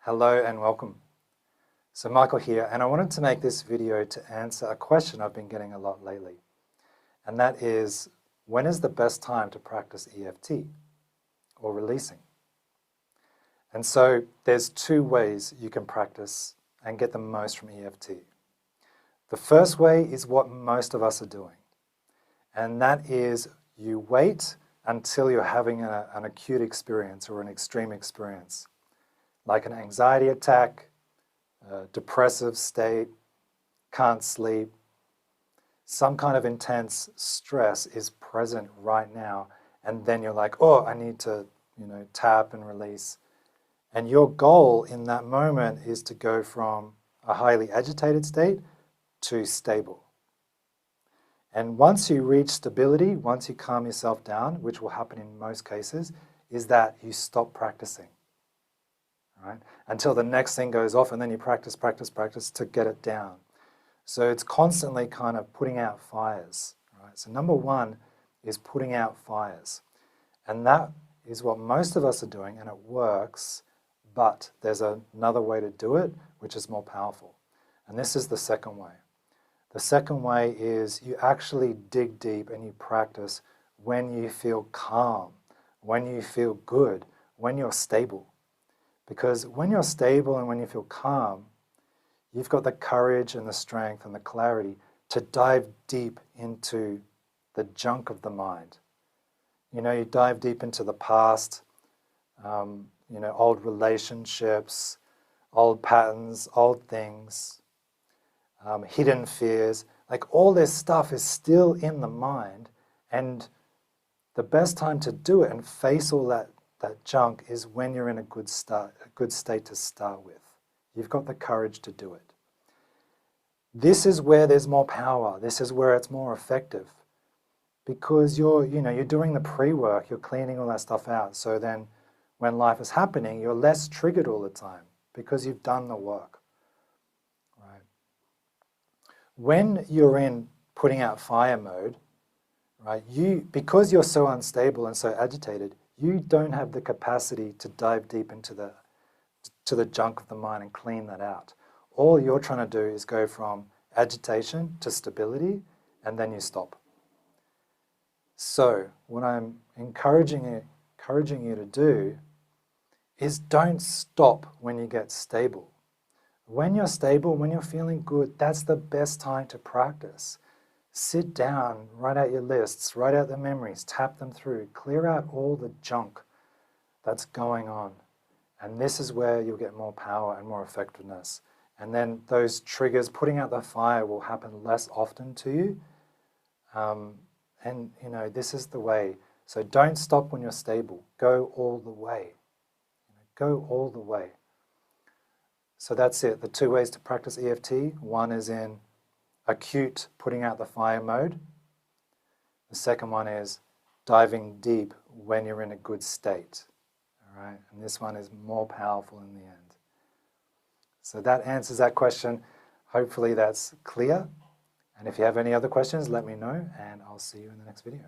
Hello and welcome. So Michael here, and I wanted to make this video to answer a question I've been getting a lot lately. And that is, when is the best time to practice EFT or releasing? And so there's two ways you can practice and get the most from EFT. The first way is what most of us are doing. And that is you wait until you're having an acute experience or an extreme experience, like an anxiety attack, a depressive state, can't sleep, some kind of intense stress is present right now, and then you're like, oh, I need to, tap and release. And your goal in that moment is to go from a highly agitated state to stable. And once you reach stability, once you calm yourself down, which will happen in most cases, is that you stop practicing. Right? Until the next thing goes off, and then you practice to get it down. So it's constantly kind of putting out fires. Right? So number one is putting out fires. And that is what most of us are doing, and it works, but there's another way to do it, which is more powerful. And this is the second way. The second way is you actually dig deep and you practice when you feel calm, when you feel good, when you're stable. Because when you're stable and when you feel calm, you've got the courage and the strength and the clarity to dive deep into the junk of the mind. You dive deep into the past, old relationships, old patterns, old things, hidden fears. Like all this stuff is still in the mind, and the best time to do it and face all that junk is when you're in a good state to start with. You've got the courage to do it. This is where there's more power. This is where it's more effective, because you're doing the pre-work, you're cleaning all that stuff out. So then when life is happening, you're less triggered all the time because you've done the work. Right? When you're in putting out fire mode, right, because you're so unstable and so agitated, you don't have the capacity to dive deep into the junk of the mind and clean that out. All you're trying to do is go from agitation to stability, and then you stop. So what I'm encouraging you to do is don't stop when you get stable. When you're stable, when you're feeling good, that's the best time to practice. Sit down, write out your lists, write out the memories, tap them through, clear out all the junk that's going on. And this is where you'll get more power and more effectiveness. And then those triggers, putting out the fire, will happen less often to you. This is the way. So don't stop when you're stable. Go all the way. Go all the way. So that's it. The two ways to practice EFT. One is in acute putting out the fire mode. The second one is diving deep when you're in a good state. All right? And this one is more powerful in the end. So that answers that question. Hopefully that's clear. And if you have any other questions, let me know, and I'll see you in the next video.